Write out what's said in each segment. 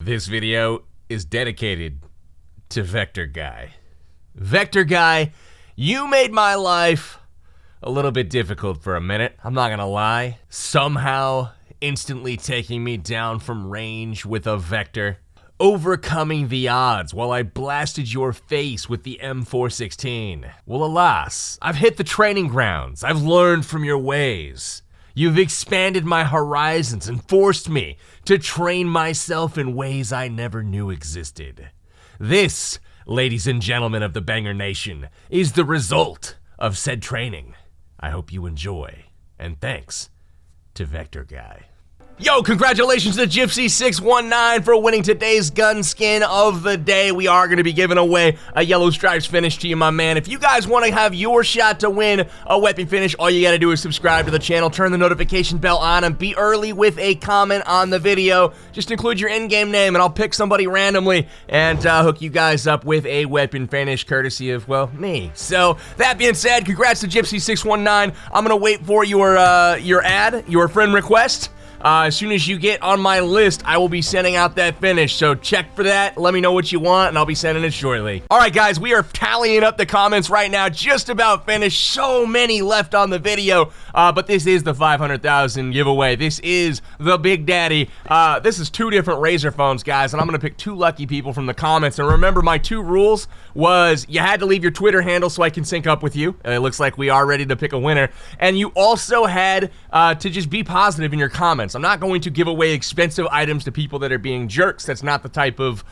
This video is dedicated to Vector Guy. Vector Guy, you made my life a little bit difficult for a minute, I'm not gonna lie. Somehow, instantly taking me down from range with a Vector. Overcoming the odds while I blasted your face with the M416. Well, alas, I've hit the training grounds. I've learned from your ways. You've expanded my horizons and forced me to train myself in ways I never knew existed. This, ladies and gentlemen of the Banger Nation, is the result of said training. I hope you enjoy, and thanks to Vector Guy. Yo, congratulations to Gypsy619 for winning today's gun skin of the day. We are going to be giving away a yellow stripes finish to you, my man. If you guys want to have your shot to win a weapon finish, all you got to do is subscribe to the channel, turn the notification bell on, and be early with a comment on the video. Just include your in-game name, and I'll pick somebody randomly and hook you guys up with a weapon finish courtesy of, well, me. So, that being said, congrats to Gypsy619. I'm going to wait for your ad, your friend request. As soon as you get on my list, I will be sending out that finish, so check for that, let me know what you want, and I'll be sending it shortly. Alright guys, we are tallying up the comments right now, just about finished, so many left on the video, but this is the 500,000 giveaway. This is the Big Daddy. This is 2 different Razer phones, guys, and I'm gonna pick 2 lucky people from the comments, and remember my 2 rules was you had to leave your Twitter handle so I can sync up with you. It looks like we are ready to pick a winner, and you also had to just be positive in your comments. I'm not going to give away expensive items to people that are being jerks. That's not the type of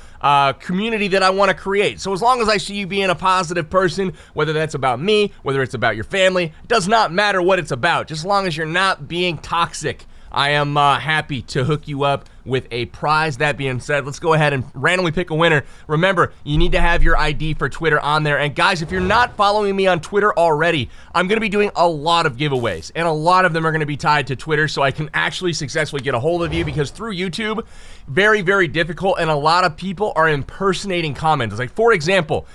community that I want to create. So as long as I see you being a positive person, whether that's about me, whether it's about your family, does not matter what it's about. Just as long as you're not being toxic, I am happy to hook you up with a prize. That being said, let's go ahead and randomly pick a winner. Remember, you need to have your ID for Twitter on there. And guys, if you're not following me on Twitter already, I'm gonna be doing a lot of giveaways, and a lot of them are gonna be tied to Twitter, so I can actually successfully get a hold of you, because through YouTube, very, very difficult, and a lot of people are impersonating comments. Like, for example,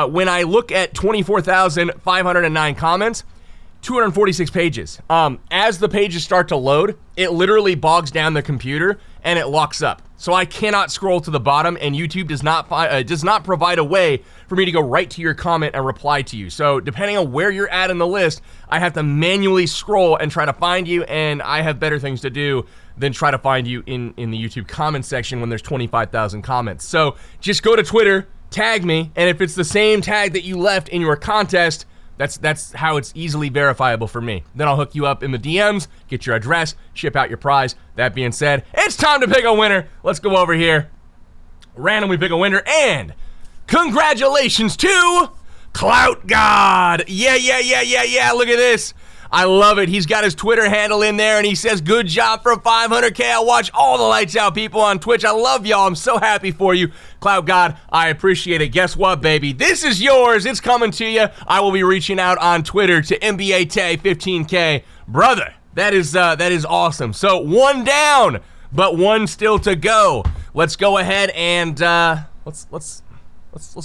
when I look at 24,509 comments, 246 pages. As the pages start to load, it literally bogs down the computer and it locks up. So I cannot scroll to the bottom, and YouTube does not provide a way for me to go right to your comment and reply to you. So depending on where you're at in the list, I have to manually scroll and try to find you, and I have better things to do than try to find you in the YouTube comment section when there's 25,000 comments. So just go to Twitter, tag me, and if it's the same tag that you left in your contest, that's how it's easily verifiable for me. Then I'll hook you up in the DMs, get your address, ship out your prize. That being said, it's time to pick a winner. Let's go over here, randomly pick a winner, and congratulations to Clout God. Yeah, look at this. I love it. He's got his Twitter handle in there, and he says, good job for 500K. I watch all the lights out people on Twitch. I love y'all. I'm so happy for you. Cloud God, I appreciate it. Guess what, baby? This is yours. It's coming to you. I will be reaching out on Twitter to NBA Tay 15K. Brother, that is awesome. So 1 down, but 1 still to go. Let's go ahead and let's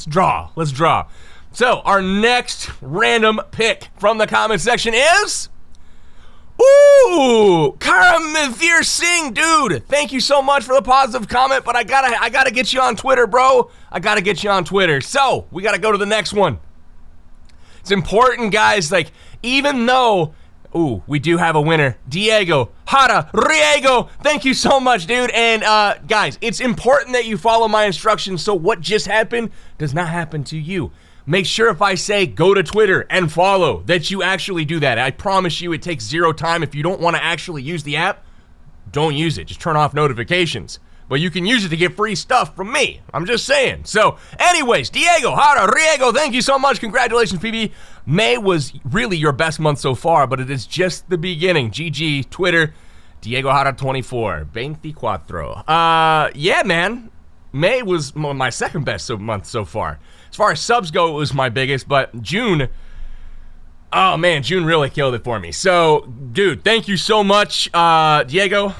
draw. Let's draw. So, our next random pick from the comment section is... Ooh! Karamithir Singh, dude! Thank you so much for the positive comment, but I gotta get you on Twitter, bro. I gotta get you on Twitter. So, we gotta go to the next one. It's important, guys, like, even though... Ooh, we do have a winner. Diego Hara Riego, thank you so much, dude. And guys, it's important that you follow my instructions so what just happened does not happen to you. Make sure if I say go to Twitter and follow, that you actually do that. I promise you it takes 0 time. If you don't want to actually use the app, don't use it. Just turn off notifications. But you can use it to get free stuff from me. I'm just saying. So, anyways, Diego Hara Riego, thank you so much. Congratulations, PB. May was really your best month so far, but it is just the beginning. GG, Twitter, Diego Hara 24, 24. Yeah, man. May was my second best month so far. As far as subs go, it was my biggest, but June, oh man, June really killed it for me. So, dude, thank you so much, Diego.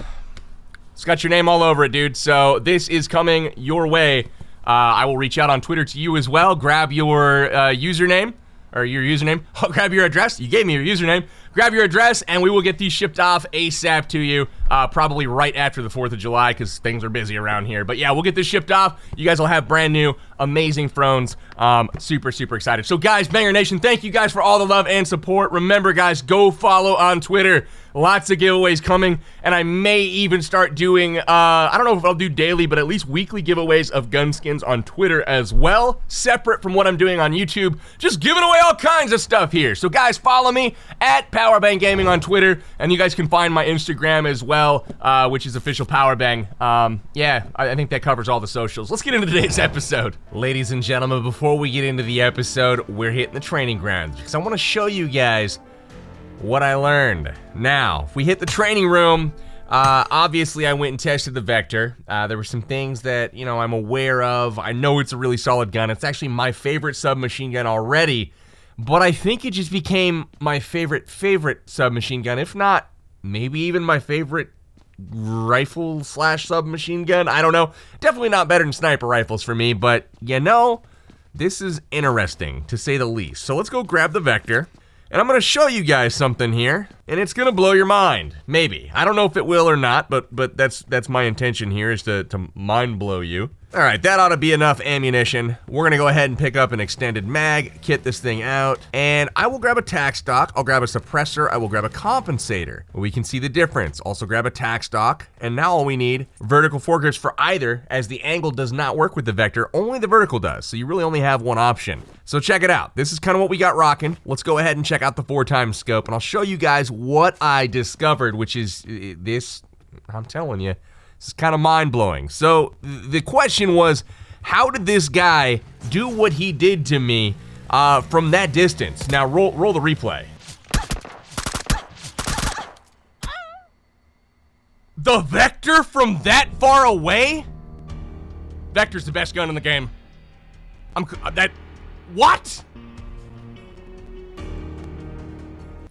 It's got your name all over it, dude. So, this is coming your way. I will reach out on Twitter to you as well. Grab your username, or your username. I'll grab your address. You gave me your username. grab your address, and we will get these shipped off ASAP to you, probably right after the 4th of July, because things are busy around here. But yeah, we'll get this shipped off. You guys will have brand new, amazing phones. Super, super excited. So guys, Banger Nation, thank you guys for all the love and support. Remember, guys, go follow on Twitter. Lots of giveaways coming, and I may even start doing, I don't know if I'll do daily, but at least weekly giveaways of gun skins on Twitter as well, separate from what I'm doing on YouTube. Just giving away all kinds of stuff here. So guys, follow me at Powerbang Gaming on Twitter, and you guys can find my Instagram as well, which is official Powerbang. Yeah, I think that covers all the socials. Let's get into today's episode. Ladies and gentlemen, before we get into the episode, we're hitting the training grounds because I want to show you guys what I learned. Now, if we hit the training room, obviously I went and tested the Vector. There were some things that, you know, I'm aware of. I know it's a really solid gun. It's actually my favorite submachine gun already, but I think it just became my favorite submachine gun, if not maybe even my favorite rifle / submachine gun. I don't know. Definitely not better than sniper rifles for me, but you know, this is interesting to say the least. So let's go grab the Vector. And I'm gonna show you guys something here, and it's gonna blow your mind. Maybe. I don't know if it will or not, but that's my intention here, is to mind blow you. All right, that ought to be enough ammunition. We're gonna go ahead and pick up an extended mag, kit this thing out, and I will grab a tac stock, I'll grab a suppressor, I will grab a compensator. We can see the difference. Also grab a tac stock, and now all we need, vertical foregrips for either, as the angle does not work with the Vector, only the vertical does, so you really only have one option. So check it out. This is kind of what we got rocking. Let's go ahead and check out the 4x scope, and I'll show you guys what I discovered, which is this, I'm telling you, this is kind of mind-blowing. So the question was, how did this guy do what he did to me from that distance? Now roll the replay. The Vector from that far away? Vector's the best gun in the game. What?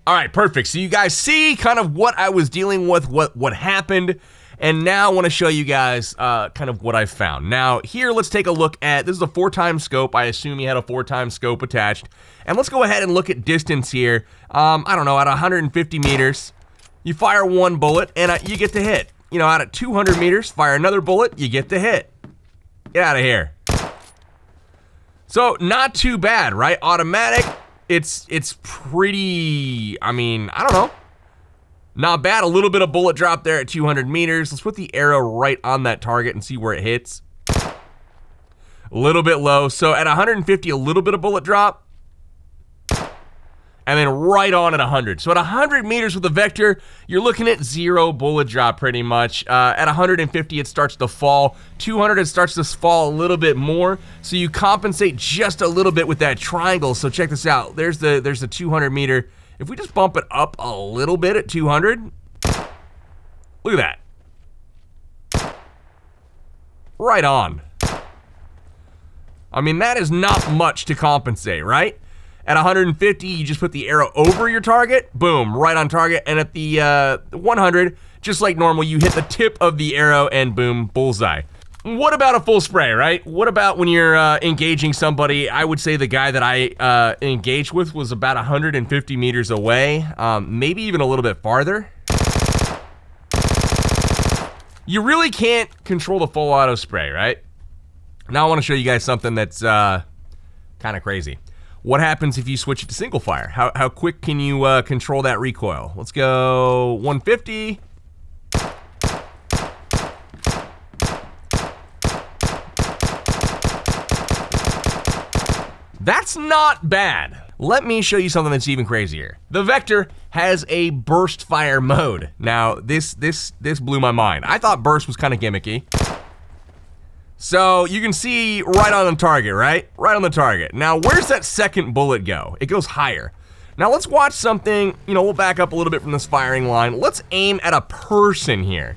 All right, perfect. So you guys see kind of what I was dealing with, what happened. And now I want to show you guys kind of what I found. Now here, let's take a look at, this is a 4x scope. I assume he had a 4x scope attached. And let's go ahead and look at distance here. I don't know, at 150 meters, you fire one bullet and you get to hit. You know, out at 200 meters, fire another bullet, you get to hit. Get out of here. So not too bad, right? Automatic, it's pretty, I mean, I don't know. Not bad, a little bit of bullet drop there at 200 meters. Let's put the arrow right on that target and see where it hits. A little bit low, so at 150, a little bit of bullet drop. And then right on at 100. So at 100 meters with the Vector, you're looking at 0 bullet drop pretty much. At 150, it starts to fall. 200, it starts to fall a little bit more. So you compensate just a little bit with that triangle. So check this out. There's the 200 meter. If we just bump it up a little bit at 200, look at that. Right on. I mean, that is not much to compensate, right? At 150, you just put the arrow over your target, boom, right on target. And at the 100, just like normal, you hit the tip of the arrow and boom, bullseye. What about a full spray, right? What about when you're engaging somebody? I would say the guy that I engaged with was about 150 meters away, maybe even a little bit farther. You really can't control the full auto spray, right? Now I want to show you guys something that's kind of crazy. What happens if you switch it to single fire? How quick can you control that recoil? Let's go 150. That's not bad. Let me show you something that's even crazier. The Vector has a burst fire mode. Now, this blew my mind. I thought burst was kind of gimmicky. So you can see right on the target, right? Right on the target. Now, where's that second bullet go? It goes higher. Now let's watch something, you know, we'll back up a little bit from this firing line. Let's aim at a person here.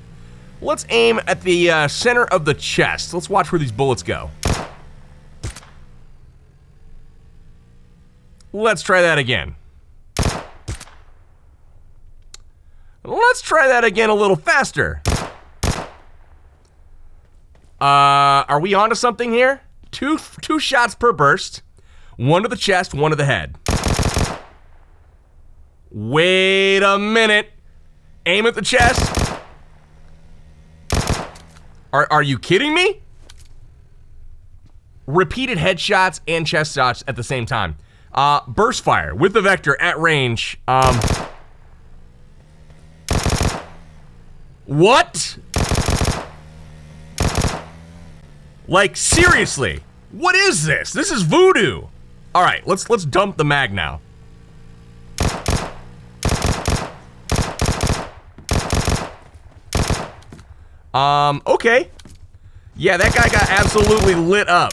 Let's aim at the center of the chest. Let's watch where these bullets go. Let's try that again. Let's try that again a little faster. Are we onto something here? Two shots per burst. One to the chest, one to the head. Wait a minute. Aim at the chest. Are you kidding me? Repeated headshots and chest shots at the same time. Burst fire with the Vector at range. What? Like, seriously, what is this? This is voodoo. All right, let's dump the mag now. Okay. Yeah, that guy got absolutely lit up.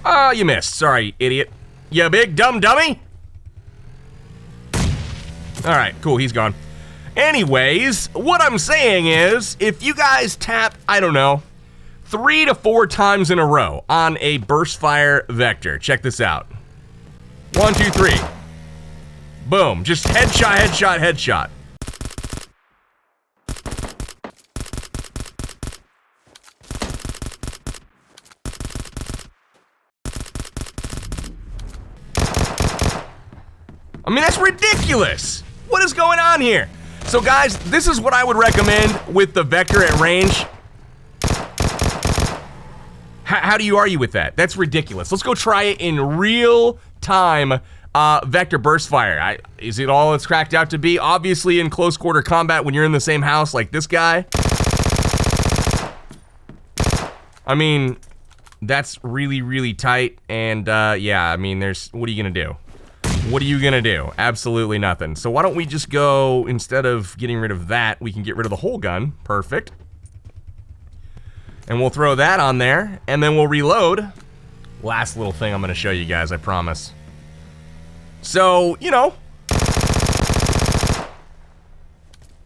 Oh, you missed. Sorry, idiot. You big dumb dummy. All right, cool, he's gone. Anyways, what I'm saying is, if you guys tap, I don't know, 3 to 4 times in a row on a burst fire Vector, check this out. 1, 2, 3. Boom, just headshot, headshot, headshot. I mean, that's ridiculous. What is going on here? So guys, this is what I would recommend with the Vector at range. How do you argue with that? That's ridiculous. Let's go try it in real time. Vector burst fire. Is it all it's cracked out to be? Obviously in close quarter combat when you're in the same house like this guy. I mean, that's really, really tight. And yeah, I mean, what are you gonna do? What are you gonna do? Absolutely nothing. So why don't we just go, instead of getting rid of that, we can get rid of the whole gun. Perfect. And we'll throw that on there, and then we'll reload. Last little thing I'm gonna show you guys, I promise. So, you know,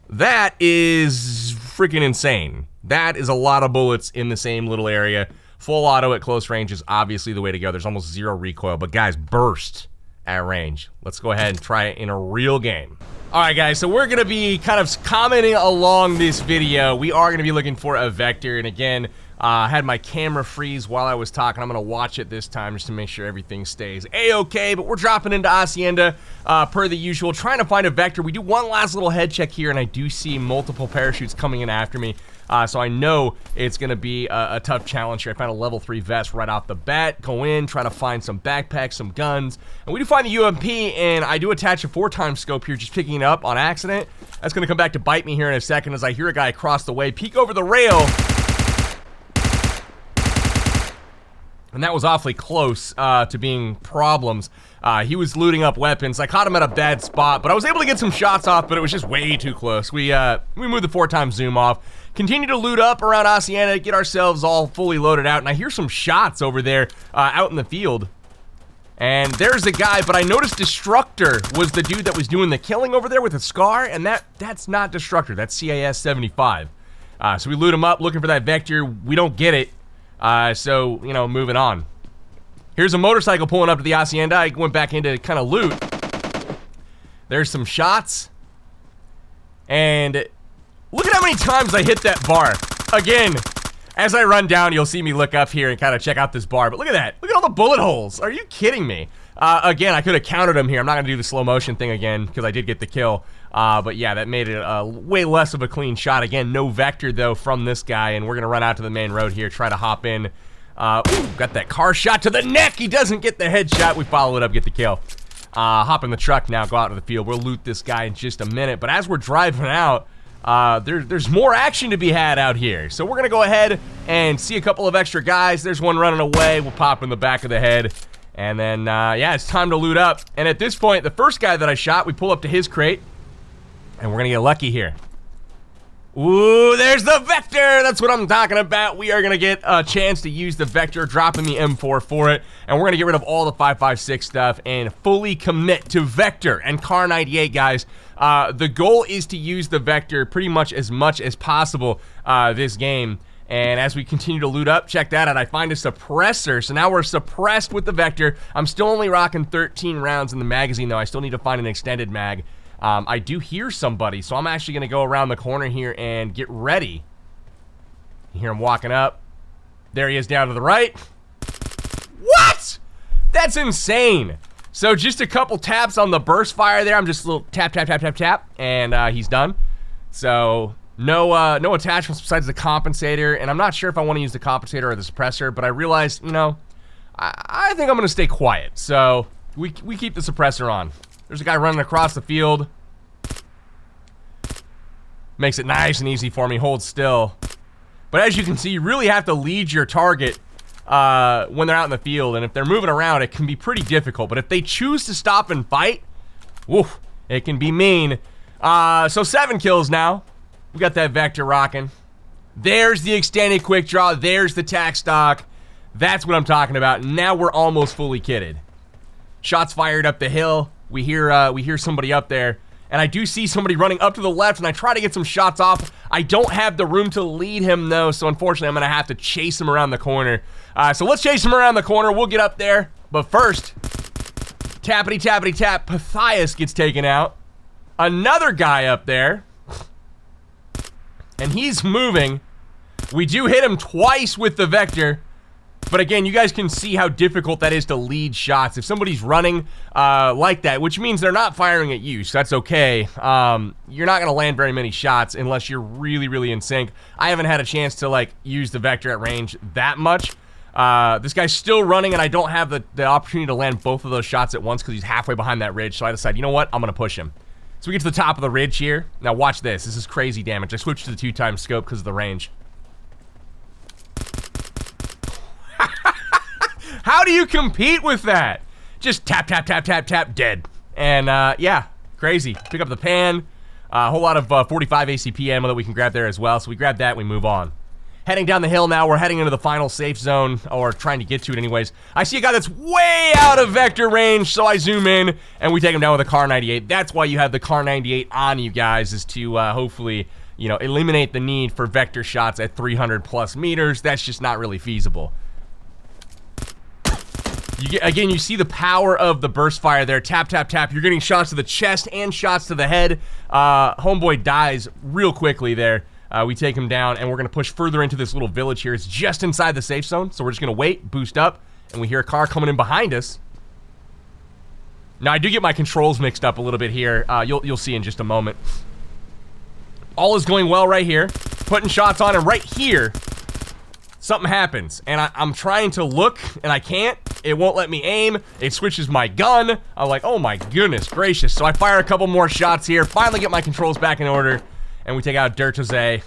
that is freaking insane. That is a lot of bullets in the same little area. Full auto at close range is obviously the way to go. There's almost 0 recoil, but guys, burst at range. Let's go ahead and try it in a real game. All right, guys, so we're gonna be kind of commenting along this video. We are gonna be looking for a Vector, and again, I had my camera freeze while I was talking. I'm gonna watch it this time just to make sure everything stays a-okay, but we're dropping into Hacienda per the usual, trying to find a Vector. We do one last little head check here, and I do see multiple parachutes coming in after me. So I know it's gonna be a tough challenge here. I found a level 3 vest right off the bat. Go in, try to find some backpacks, some guns. And we do find the UMP, and I do attach a 4x scope here, just picking it up on accident. That's gonna come back to bite me here in a second as I hear a guy across the way peek over the rail. And that was awfully close to being problems. He was looting up weapons. I caught him at a bad spot, but I was able to get some shots off, but it was just way too close. We moved the 4x zoom off. Continue to loot up around Hacienda, get ourselves all fully loaded out, and I hear some shots over there out in the field. And there's a guy, but I noticed Destructor was the dude that was doing the killing over there with a scar, and that's not Destructor, that's CAS 75. So we loot him up, looking for that Vector. We don't get it, so, you know, moving on. Here's a motorcycle pulling up to the Hacienda. I went back in to kind of loot. There's some shots. And look at how many times I hit that bar. Again, as I run down, you'll see me look up here and kind of check out this bar. But look at that. Look at all the bullet holes. Are you kidding me? Again, I could have counted them here. I'm not going to do the slow motion thing again because I did get the kill. But yeah, that made it way less of a clean shot. Again, no Vector, though, from this guy. And we're going to run out to the main road here, try to hop in. Ooh, got that car shot to the neck. He doesn't get the headshot. We follow it up, get the kill. Hop in the truck now, go out to the field. We'll loot this guy in just a minute. But as we're driving out, there's more action to be had out here. So we're gonna go ahead and see a couple of extra guys. There's one running away. We'll pop in the back of the head. And then, yeah, it's time to loot up. And at this point, the first guy that I shot, we pull up to his crate. And we're gonna get lucky here. Ooh, there's the Vector! That's what I'm talking about. We are gonna get a chance to use the Vector, dropping the M4 for it. And we're gonna get rid of all the 5.56 stuff and fully commit to Vector and Car 98, guys. The goal is to use the Vector pretty much as possible this game. And as we continue to loot up, check that out. I find a suppressor. So now we're suppressed with the Vector. I'm still only rocking 13 rounds in the magazine, though. I still need to find an extended mag. I do hear somebody, so I'm actually going to go around the corner here and get ready. You hear him walking up. There he is down to the right. What? That's insane. So just a couple taps on the burst fire there. I'm just a little tap, tap, tap, tap, tap, and he's done. So no attachments besides the compensator, and I'm not sure if I want to use the compensator or the suppressor, but I realized, you know, I think I'm going to stay quiet. So we keep the suppressor on. There's a guy running across the field. Makes it nice and easy for me. Hold still. But as you can see, you really have to lead your target when they're out in the field, and if they're moving around, it can be pretty difficult. But if they choose to stop and fight, woof, it can be mean. So 7 kills now. We got that Vector rocking. There's the extended quick draw. There's the tac stock. That's what I'm talking about. Now we're almost fully kitted. Shots fired up the hill. We hear somebody up there. And I do see somebody running up to the left, and I try to get some shots off. I don't have the room to lead him, though, so unfortunately, I'm going to have to chase him around the corner. So let's chase him around the corner. We'll get up there. But first, tappity, tappity, tap. Pythias gets taken out. Another guy up there. And he's moving. We do hit him twice with the Vector. But again, you guys can see how difficult that is to lead shots. If somebody's running like that, which means they're not firing at you, so that's okay. You're not going to land very many shots unless you're really, really in sync. I haven't had a chance to, like, use the Vector at range that much. This guy's still running, and I don't have the opportunity to land both of those shots at once because he's halfway behind that ridge, so I decided, you know what? I'm going to push him. So we get to the top of the ridge here. Now watch this. This is crazy damage. I switched to the 2x scope because of the range. How do you compete with that? Just tap, tap, tap, tap, tap, dead. And yeah, crazy. Pick up the pan. A whole lot of 45 ACP ammo that we can grab there as well. So we grab that, we move on. Heading down the hill now, we're heading into the final safe zone, or trying to get to it anyways. I see a guy that's way out of Vector range, so I zoom in, and we take him down with a Kar 98. That's why you have the Kar 98 on you guys, is to hopefully, you know, eliminate the need for Vector shots at 300 plus meters. That's just not really feasible. Again, you see the power of the burst fire there. Tap, tap, tap. You're getting shots to the chest and shots to the head. Homeboy dies real quickly there. We take him down, and we're going to push further into this little village here. It's just inside the safe zone, so we're just going to wait, boost up, and we hear a car coming in behind us. Now, I do get my controls mixed up a little bit here. You'll see in just a moment. All is going well right here. Putting shots on, and right here, something happens, and I'm trying to look, and I can't. It won't let me aim. It switches my gun. I'm like, oh my goodness gracious. So I fire a couple more shots here, finally get my controls back in order, and we take out Dirtose.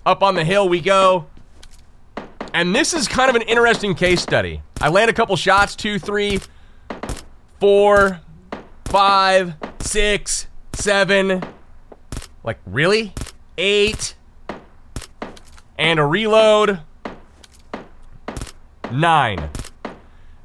Up on the hill we go. And this is kind of an interesting case study. I land a couple shots, 2, 3, 4, 5, 6, 7. Like, really? 8. And a reload. 9.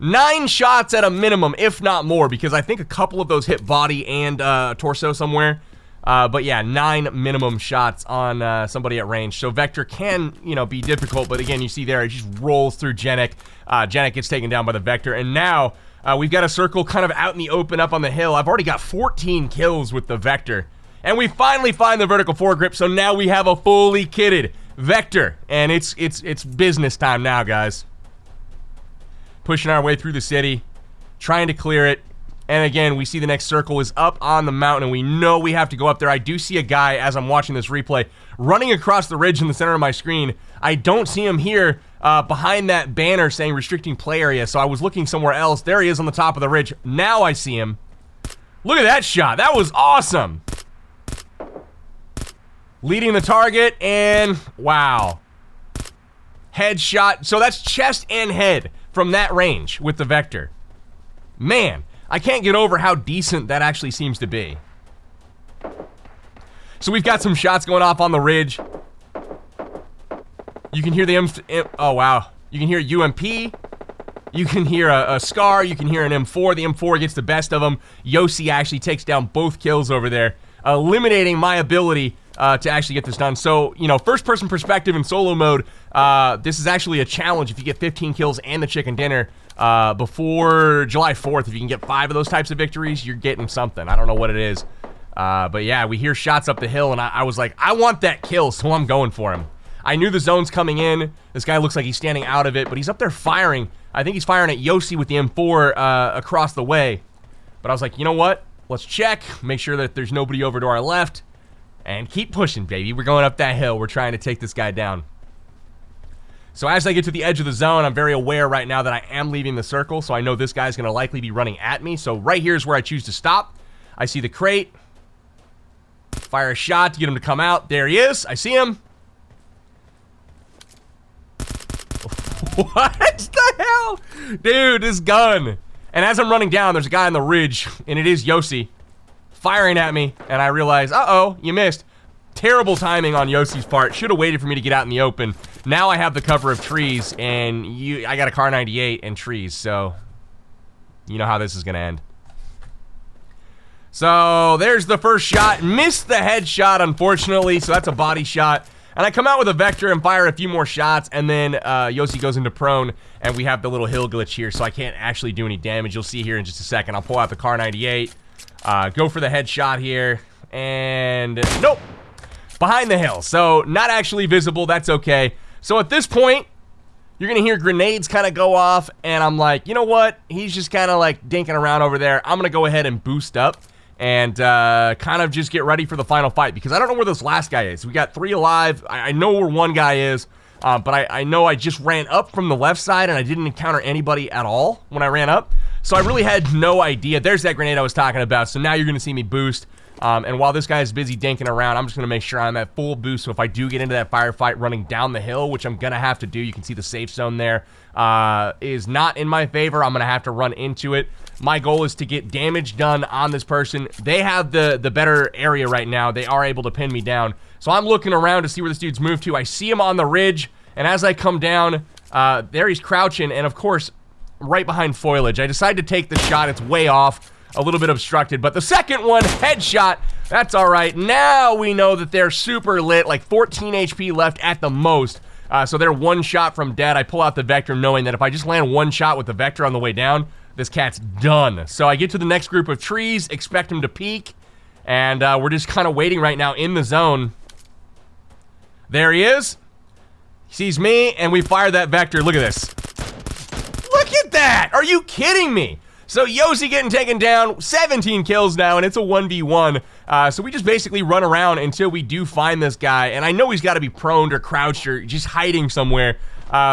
9 shots at a minimum, if not more, because I think a couple of those hit body and torso somewhere. But yeah, 9 minimum shots on somebody at range. So Vector can, you know, be difficult, but again, you see there, it just rolls through Genic. Genic gets taken down by the Vector, and now we've got a circle kind of out in the open up on the hill. I've already got 14 kills with the Vector, and we finally find the vertical foregrip, so now we have a fully kitted Vector, and it's business time now, guys. Pushing our way through the city, trying to clear it. And again, we see the next circle is up on the mountain, and we know we have to go up there. I do see a guy, as I'm watching this replay, running across the ridge in the center of my screen. I don't see him here behind that banner saying restricting play area, so I was looking somewhere else. There he is on the top of the ridge. Now I see him. Look at that shot. That was awesome. Leading the target, and wow. Headshot. So that's chest and head from that range with the Vector. Man, I can't get over how decent that actually seems to be. So we've got some shots going off on the ridge. You can hear the oh wow. You can hear UMP. You can hear a Scar. You can hear an M4. The M4 gets the best of them. Yossi actually takes down both kills over there, eliminating my ability to actually get this done. So, you know, first-person perspective in solo mode, this is actually a challenge. If you get 15 kills and the chicken dinner before July 4th, if you can get 5 of those types of victories, you're getting something. I don't know what it is. But yeah, we hear shots up the hill, and I was like, I want that kill, so I'm going for him. I knew the zone's coming in. This guy looks like he's standing out of it, but he's up there firing. I think he's firing at Yossi with the M4 across the way. But I was like, you know what? Let's check, make sure that there's nobody over to our left, and keep pushing, baby. We're going up that hill. We're trying to take this guy down. So as I get to the edge of the zone, I'm very aware right now that I am leaving the circle, so I know this guy's going to likely be running at me. So right here is where I choose to stop. I see the crate. Fire a shot to get him to come out. There he is. I see him. What the hell? Dude, this gun. And as I'm running down, there's a guy on the ridge, and it is Yossi, firing at me, and I realize, uh-oh, you missed. Terrible timing on Yossi's part. Should have waited for me to get out in the open. Now I have the cover of trees, and I got a Kar 98 and trees, so you know how this is going to end. So there's the first shot. Missed the headshot, unfortunately, so that's a body shot. And I come out with a Vector and fire a few more shots, and then Yossi goes into prone, and we have the little hill glitch here, so I can't actually do any damage. You'll see here in just a second. I'll pull out the Kar 98, go for the headshot here, and nope. Behind the hill, so not actually visible. That's okay. So at this point, you're gonna hear grenades kind of go off, and I'm like, you know what? He's just kind of like dinking around over there. I'm gonna go ahead and boost up and kind of just get ready for the final fight, because I don't know where this last guy is. We got 3 alive. I know where one guy is, but I know I just ran up from the left side, and I didn't encounter anybody at all when I ran up. So I really had no idea. There's that grenade I was talking about. So now you're gonna see me boost. And while this guy is busy dinking around, I'm just going to make sure I'm at full boost. So if I do get into that firefight running down the hill, which I'm going to have to do, you can see the safe zone there is not in my favor. I'm going to have to run into it. My goal is to get damage done on this person. They have the better area right now. They are able to pin me down. So I'm looking around to see where this dude's moved to. I see him on the ridge. And as I come down, there he's crouching. And of course, right behind foliage. I decide to take the shot. It's way off. A little bit obstructed, but the second one, headshot, that's all right. Now we know that they're super lit, like 14 HP left at the most. So they're 1 shot from dead. I pull out the Vector knowing that if I just land 1 shot with the Vector on the way down, this cat's done. So I get to the next group of trees, expect him to peek, and we're just kind of waiting right now in the zone. There he is. He sees me, and we fire that Vector. Look at this. Look at that! Are you kidding me? So Yossi getting taken down, 17 kills now, and it's a 1v1. So we just basically run around until we do find this guy. And I know he's got to be prone or crouched or just hiding somewhere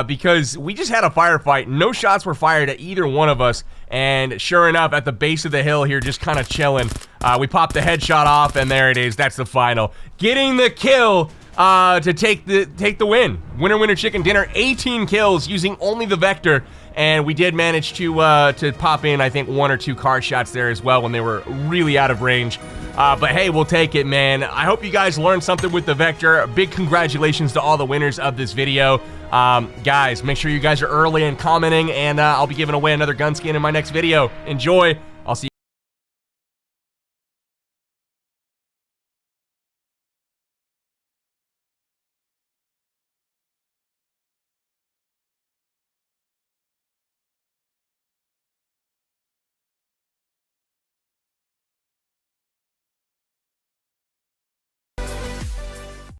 because we just had a firefight. No shots were fired at either one of us. And sure enough, at the base of the hill here, just kind of chilling, we popped the headshot off, and there it is. That's the final. Getting the kill to take the win. Winner, winner, chicken dinner. 18 kills using only the Vector. And we did manage to pop in, I think, 1 or 2 car shots there as well when they were really out of range. But hey, we'll take it, man. I hope you guys learned something with the Vector. Big congratulations to all the winners of this video. Guys, make sure you guys are early and commenting, and I'll be giving away another gun skin in my next video. Enjoy.